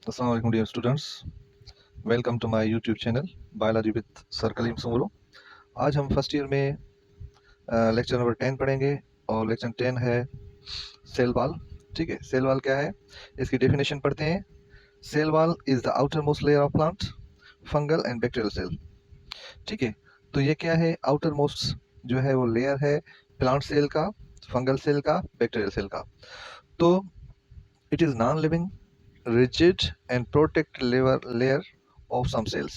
Assalamu alaikum dear students. Welcome to my YouTube channel Biology with Sir Kaleem Sumuro. आज हम first year में lecture number 10 पढ़ेंगे और lecture 10 है cell wall. ठीक है, सेल वॉल क्या है, इसकी डेफिनेशन पढ़ते हैं। Cell wall is the outermost layer of plant, fungal and bacterial cell. ठीक है, तो ये क्या है, आउटर मोस्ट जो है वो लेयर है प्लांट सेल का, फंगल सेल का, बैक्टीरियल सेल का। तो it is non living, rigid and protect layer of some cells.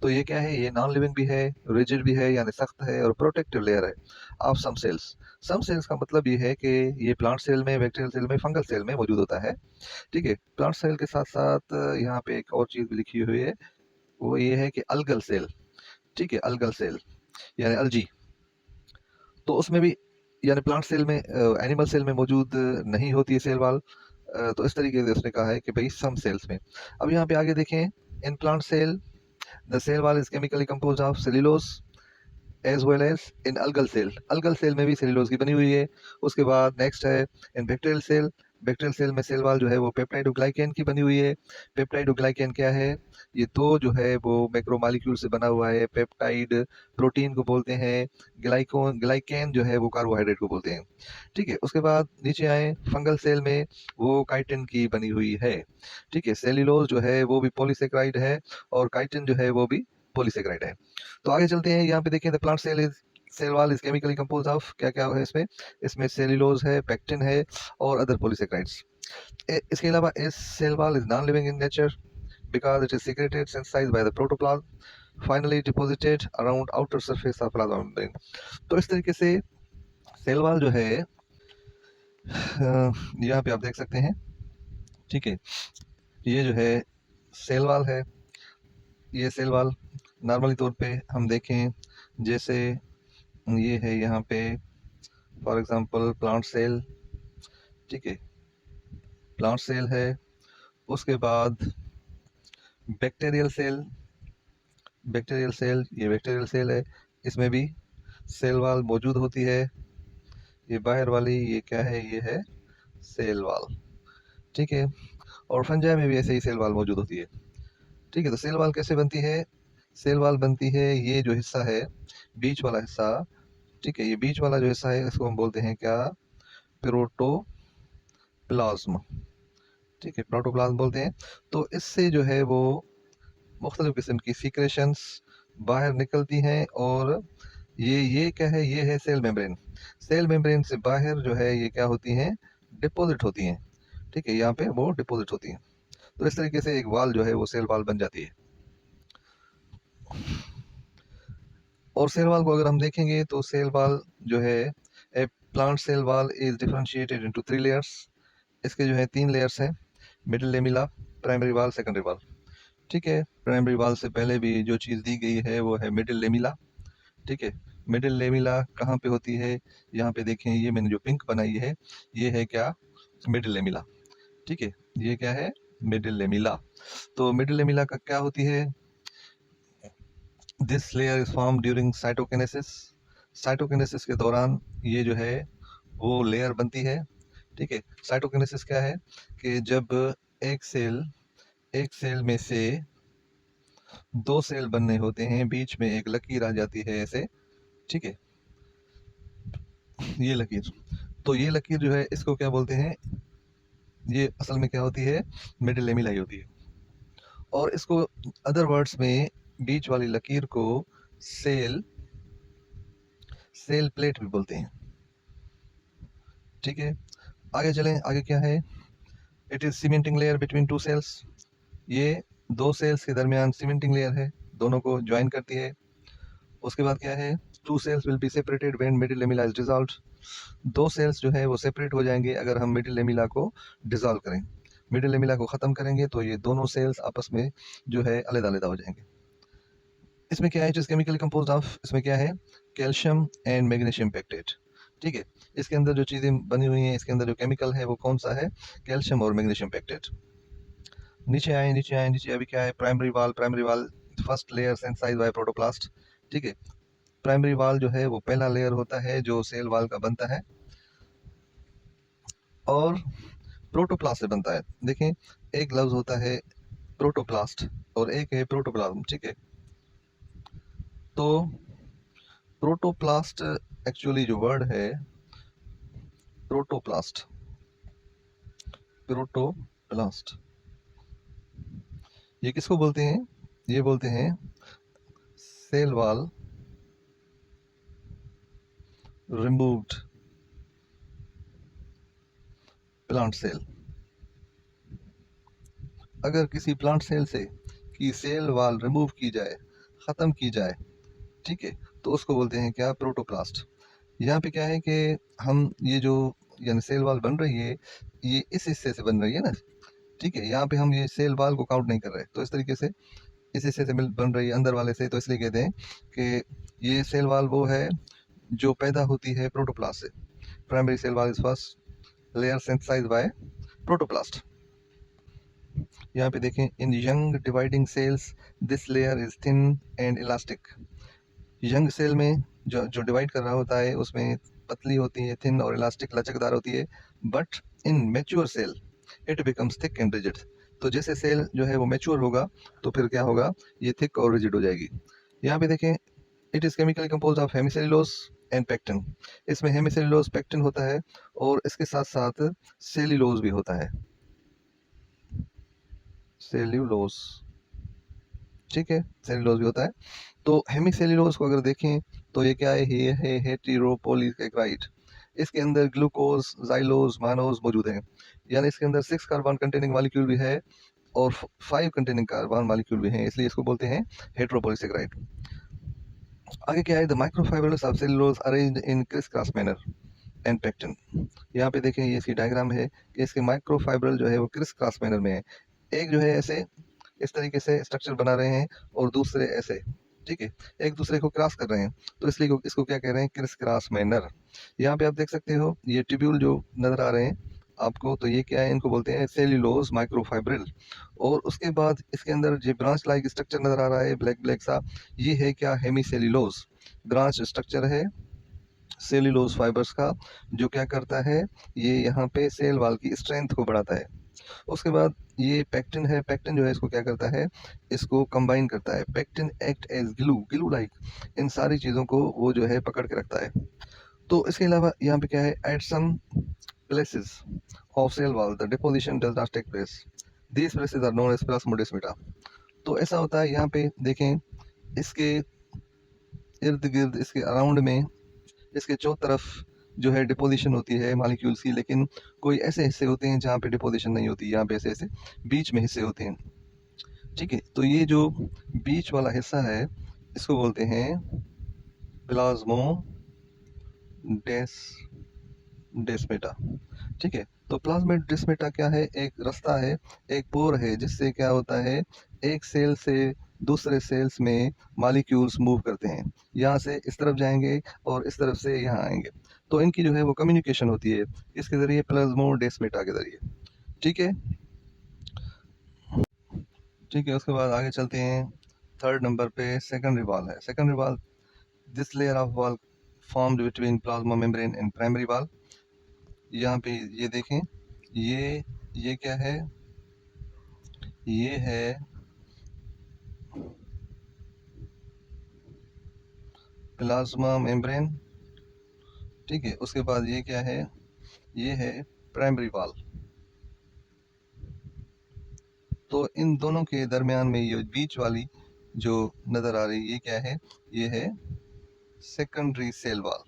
तो ये क्या है, ये नॉन लिविंग भी है, रिजिड भी है यानी सख्त है, और प्रोटेक्टिव लेयर है of some cells. Some cells का मतलब ये है कि ये प्लांट सेल में, बैक्टीरियल सेल में, फंगल सेल में मौजूद होता है। ठीक है, प्लांट सेल के साथ साथ यहाँ पे एक और चीज भी लिखी हुई है, वो ये है कि अलगल सेल। ठीक है, अलगल सेल यानी अलजी, तो उसमें भी यानी प्लांट सेल में, एनिमल सेल में मौजूद नहीं होती है सेल वाल। तो इस तरीके से उसने कहा है कि भाई सम सेल्स में। अब यहाँ पे आगे देखें, in plant cell the cell wall is chemically compose of cellulose as well as in algal cell. Algal cell में भी सेल्यूलोज की बनी हुई है। उसके बाद नेक्स्ट है in bacterial cell. Bacterial cell में सेल वॉल जो है वो पेप्टाइड और ग्लाइकेन की बनी हुई है। पेप्टाइड और ग्लाइकेन क्या है, ये दो जो है वो मैक्रोमोलिक्यूल से बना हुआ है। पेप्टाइड प्रोटीन को बोलते हैं, ग्लाइकेन जो है वो कार्बोहाइड्रेट को बोलते हैं। ठीक है, उसके बाद नीचे आए फंगल सेल में, वो काइटिन की बनी हुई है। ठीक है, सेल्यूलोज जो है वो भी पॉलीसेक्राइड है, और काइटिन जो है वो भी पॉलीसेक्राइड है। तो आगे चलते हैं, यहाँ पे देखें the plant cell is, cell wall is chemically compose of, क्या क्या है इसमें, इसमें सेल्यूलोज है, पेक्टिन है, और अदर पॉलीसेक्राइड्स। इसके अलावा इस cell wall is non living in nature because it is secreted synthesized by the protoplasm, finally deposited around outer surface of plasma membrane। तो इस तरीके से सेल वॉल जो है यहाँ पे आप देख सकते हैं। ठीक है, ये जो है सेल वॉल है। ये सेल वॉल नॉर्मली तौर पे हम देखें, जैसे ये है यहाँ पे फॉर एग्जांपल प्लांट सेल। ठीक है, प्लांट सेल है। उसके बाद बैक्टीरियल सेल, बैक्टीरियल सेल, ये बैक्टीरियल सेल है, इसमें भी सेल वॉल मौजूद होती है। ये बाहर वाली ये क्या है, ये है सेल वॉल। ठीक है, और फंजाई में भी ऐसे ही सेल वॉल मौजूद होती है। ठीक है, तो सेल वॉल कैसे बनती है, सेल वॉल बनती है, ये जो हिस्सा है, बीच वाला हिस्सा। ठीक है, ये बीच वाला जो हिस्सा है इसको हम बोलते हैं क्या, प्रोटोप्लाज्म। ठीक है, प्रोटोप्लाज्म बोलते हैं। तो इससे जो है वो मुख्तलिफ किस्म की सीक्रेशंस बाहर निकलती हैं, और ये क्या है, ये है सेल मेम्ब्रेन। सेल मेम्ब्रेन से बाहर जो है ये क्या होती हैं, डिपॉजिट होती हैं। ठीक है, यहाँ पे वो डिपॉजिट होती हैं। तो इस तरीके से एक वाल जो है वो सेल वाल बन जाती है। और सेल वाल को अगर हम देखेंगे तो सेल वाल जो है, a plant cell wall is differentiated into 3 layers. इसके जो है 3 लेयर्स हैं, middle lamella, primary wall, secondary wall. ठीक है, प्राइमरी वाल से पहले भी जो चीज़ दी गई है वो है मिडिल लेमिला। ठीक है, मिडिल लेमिला कहाँ पे होती है, यहाँ पे देखें, ये मैंने जो पिंक बनाई है ये है क्या, मिडिल लेमिला। ठीक है, ये क्या है, मिडिल लेमिला। तो मिडिल लेमिला का क्या होती है, this layer is form during cytokinesis. Cytokinesis के दौरान ये जो है वो लेयर बनती है। ठीक है, साइटोकिनेसिस क्या है कि जब एक सेल, एक सेल में से 2 सेल बनने होते हैं, बीच में एक लकीर आ जाती है ऐसे। ठीक है, ये लकीर, तो ये लकीर जो है इसको क्या बोलते हैं, ये असल में क्या होती है, मिडिल लेमिला ही होती है। और इसको अदर वर्ड्स में बीच वाली लकीर को सेल, सेल प्लेट भी बोलते हैं। ठीक है, आगे चलें, आगे क्या है, it is cementing layer between 2 cells. ये 2 सेल्स के दरमियान सीमेंटिंग लेयर है, दोनों को ज्वाइन करती है। उसके बाद क्या है, 2 cells will be separated when middle lamella is dissolved. 2 cells जो है वो सेपरेट हो जाएंगे अगर हम मिडिल लेमिला को डिसॉल्व करें, मिडिल लेमिला को ख़त्म करेंगे, तो ये दोनों सेल्स आपस में जो है अलग-अलग हो जाएंगे। इसमें क्या है, it is chemically composed of, इसमें क्या है, कैल्शियम एंड मैग्नीशियम पेक्टेट। ठीक है, इसके अंदर जो चीज़ें बनी हुई हैं, इसके अंदर जो केमिकल है वो कौन सा है, कैल्शियम और मैग्नीशियम पेक्टेट। नीचे आए, नीचे आए, नीचे अभी क्या है, primary wall. Primary wall first layer synthesized by protoplast. ठीक है, प्राइमरी वाल जो है वो पहला लेयर होता है जो सेल वाल का बनता है। और प्रोटोप्लास्ट से बनता है। देखें, एक लफ्ज होता है प्रोटोप्लास्ट और एक है प्रोटोप्लाज्म, ठीक है। तो प्रोटोप्लास्ट एक्चुअली जो वर्ड है प्रोटोप्लास्ट, प्रोटोप्लास्ट ये किसको बोलते हैं? ये बोलते हैं cell wall removed plant cell. अगर किसी प्लांट सेल से की सेल वॉल रिमूव की जाए, ख़त्म की जाए, ठीक है, तो उसको बोलते हैं क्या? प्रोटोप्लास्ट। यहाँ पे क्या है कि हम ये जो यानी सेल वॉल बन रही है, ये इस हिस्से से बन रही है ना, ठीक है। यहाँ पे हम ये सेल वॉल को काउंट नहीं कर रहे, तो इस तरीके से इस हिस्से से बन रही है अंदर वाले से, तो इसलिए कहते हैं कि ये सेल वॉल वो है जो पैदा होती है प्रोटोप्लास्ट से। Primary cell wall is first layer synthesized by protoplast. यहाँ पे देखें, in young dividing cells this layer is thin and elastic. Young cell में जो जो डिवाइड कर रहा होता है उसमें पतली होती है, थिन और इलास्टिक, लचकदार होती है। But in mature cell it becomes thick and rigid. तो जैसे सेल जो है वो मैच्योर होगा तो फिर क्या होगा? ये थिक और रिजिड हो जाएगी। यहाँ पे देखें, it is chemically compose of hemicellulose and pectin. इसमें हेमिसेलुलोज पेक्टिन होता है और इसके साथ साथ सेल्यूलोज भी होता है, सेल्यूलोज, ठीक है, सेल्यूलोज भी होता है। तो हेमिसेल्यूलोज को अगर देखें तो ये क्या है? ये है हेटेरोपॉलीसेकेराइड। इसके अंदर ग्लूकोज, जाइलोज, मानोज मौजूद हैं। यानी इसके अंदर 6 कार्बन कंटेनिंग मॉलिक्यूल भी है और 5 कंटेनिंग कार्बन मॉलिक्यूल भी हैं, इसलिए इसको बोलते हैं हेटेरोपॉलीसेकेराइड। आगे क्या है? The microfibrils of cellulose arranged in criss cross manner and pectin. यहाँ पे देखें, ये इसकी डायग्राम है कि इसके माइक्रोफाइब्रल जो है वो क्रिस क्रॉस मैनर में है। एक जो है ऐसे इस तरीके से स्ट्रक्चर बना रहे हैं और दूसरे ऐसे, ठीक है, एक दूसरे को क्रॉस कर रहे हैं, तो इसलिए इसको क्या कह रहे हैं? Chris cross manner. यहाँ पे आप देख सकते हो ये ट्यूब्यूल जो नजर आ रहे हैं आपको, तो ये क्या है? इनको बोलते हैं सेल्यूलोज माइक्रोफाइब्रिल। और उसके बाद इसके अंदर जो ब्रांच लाइक स्ट्रक्चर नजर आ रहा है ब्लैक ब्लैक सा, ये है क्या? हेमीसेल्यूलोज। ब्रांच स्ट्रक्चर है सेल्यूलोज फाइबर्स का, जो क्या करता है? ये यहाँ पे सेल वॉल की स्ट्रेंथ को बढ़ाता है। उसके बाद ये पेक्टिन है, पेक्टिन जो है इसको क्या करता है? इसको कंबाइन करता है। Pectin act as glue, glue like इन सारी चीज़ों को वो जो है पकड़ के रखता है। तो इसके अलावा यहाँ पे क्या है? At some places of cell wall the deposition does not take place, these places are known as plasmodesmata. तो ऐसा होता है, यहाँ पे देखें, इसके इर्द गिर्द, इसके अराउंड में, इसके चौ तरफ जो है डिपोजिशन होती है मॉलिक्यूल्स की, लेकिन कोई ऐसे हिस्से होते हैं जहाँ पे डिपोजिशन नहीं होती, यहाँ पे ऐसे ऐसे बीच में हिस्से होते हैं, ठीक है। तो ये जो बीच वाला हिस्सा है इसको बोलते हैं प्लाज्मो डेस्मेटा, ठीक है। तो प्लाज्मोडेस्माटा क्या है? एक रास्ता है, एक पोर है, जिससे क्या होता है? एक सेल से दूसरे सेल्स में मॉलिक्यूल्स मूव करते हैं। यहाँ से इस तरफ जाएंगे और इस तरफ से यहाँ आएंगे, तो इनकी जो है वो कम्युनिकेशन होती है इसके जरिए, प्लाज्मोडेस्माटा के जरिए, ठीक है। ठीक है, उसके बाद आगे चलते हैं। थर्ड नंबर पे सेकेंडरी वॉल है। Secondary wall, this layer of wall formed between plasma membrane and primary wall. यहाँ पे ये देखें, ये क्या है? ये है प्लाज्मा मेम्ब्रेन, ठीक है। उसके बाद ये क्या है? ये है प्राइमरी वॉल। तो इन दोनों के दरमियान में ये बीच वाली जो नजर आ रही है, ये क्या है? ये है सेकेंडरी सेल वॉल,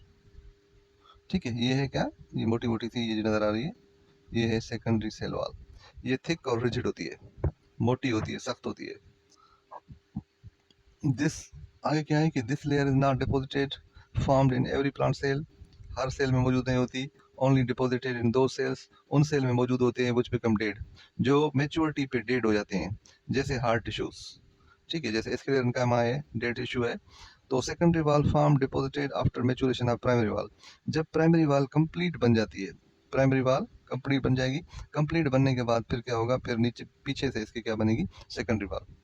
ठीक है। ये है क्या? ये मोटी मोटी सी ये जो नजर आ रही है, ये है सेकेंडरी सेल वॉल। ये थिक और रिजिड होती है, मोटी होती है, सख्त होती है। दिस, आगे क्या है कि this layer is not deposited formed in every plant cell. हर सेल में मौजूद नहीं होती। ओनली डिपॉजिटेड इन दो सेल्स, उन सेल में मौजूद होते हैं व्हिच बिकम डेड, जो मेच्योरिटी पे डेड हो जाते हैं, जैसे हार्ट टिश्यूज, ठीक है। जैसे इसके लिए इनका मा है, डेड टिश्यू है। तो सेकेंडरी वाल form deposited after maturation of primary वाल। जब प्राइमरी वाल कंप्लीट बन जाती है, प्राइमरी वाल कंप्लीट बन जाएगी, कंप्लीट बनने के बाद फिर क्या होगा? फिर नीचे पीछे से इसकी क्या बनेगी? सेकेंडरी वाल।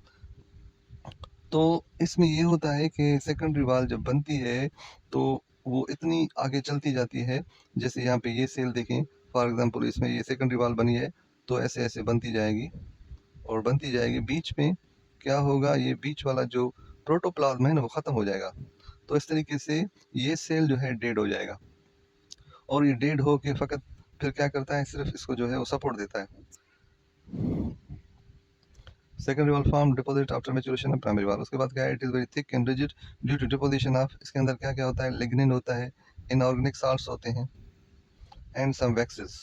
तो इसमें ये होता है कि सेकेंडरी वाल जब बनती है तो वो इतनी आगे चलती जाती है, जैसे यहाँ पे ये सेल देखें, फॉर एग्जांपल इसमें ये सेकेंडरी वॉल बनी है, तो ऐसे ऐसे बनती जाएगी और बनती जाएगी। बीच में क्या होगा, ये बीच वाला जो प्रोटोप्लाज्म है ना वो ख़त्म हो जाएगा। तो इस तरीके से ये सेल जो है डेड हो जाएगा, और ये डेड हो के फ़कत फिर क्या करता है, सिर्फ इसको जो है वो सपोर्ट देता है। Secondary wall form deposit after maturation of primary wall. उसके बाद क्या है, it is very thick and rigid due to deposition of, इसके अंदर क्या क्या होता है, लिग्निन होता है, इनऑर्गेनिक साल्ट्स होते हैं एंड सम वैक्सेस।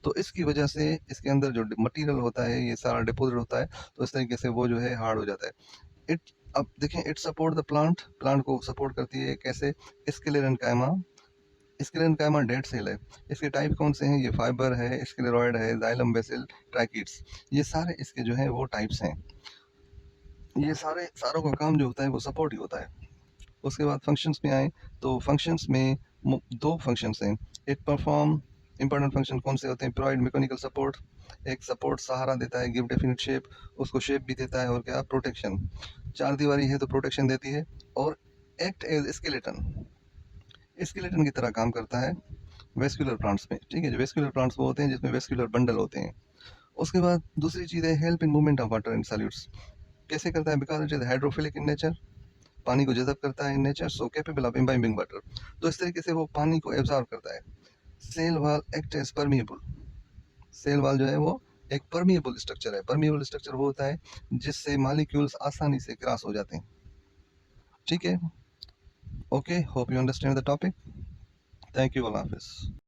तो इसकी वजह से इसके अंदर जो मटेरियल होता है ये सारा डिपोजिट होता है, तो इस तरीके से वो जो है हार्ड हो जाता है। इट अब देखें, it support the plant, plant को सपोर्ट करती है कैसे, स्क्लेरेन्काइमा। स्क्लेरेन्काइमा डेड सेल है। इसके टाइप कौन से हैं, ये फाइबर है, स्क्लेरॉयड है, जाइलम बेसिल, ट्रैकिड्स, ये सारे इसके जो है वो टाइप्स हैं। ये सारों का काम जो होता है वो सपोर्ट ही होता है। उसके बाद फंक्शंस में आए, तो फंक्शंस में दो फंक्शंस हैं। एक परफॉर्म इंपॉर्टेंट फंक्शन कौन से होते हैं, प्रोवाइड मैकेनिकल सपोर्ट, एक सपोर्ट सहारा देता है, गिव डेफिनेट शेप, उसको शेप भी देता है, और क्या, प्रोटेक्शन। चार दीवारी है तो प्रोटेक्शन देती है, और एक्ट एज स्केलेटन, स्केलेटन की तरह काम करता है वेस्कुलर प्लांट्स में। ठीक है, जो वेस्कुलर प्लांट्स वो होते हैं जिसमें वेस्कुलर बंडल होते हैं। उसके बाद दूसरी चीज़ है help in movement of water in solutes. कैसे करता है, because it is hydrophilic in nature, पानी को जज़ब करता है in nature, so capable of imbibing water. तो इस तरीके से वो पानी को एब्जॉर्ब करता है। Cell wall act as permeable, cell wall जो है वो एक परमिएबल स्ट्रक्चर है। परमिएबल स्ट्रक्चर वो होता है जिससे मॉलिक्यूल्स आसानी से क्रॉस हो जाते हैं। ठीक है, okay, hope you understand the topic. Thank you, अल्लाह हाफिज़।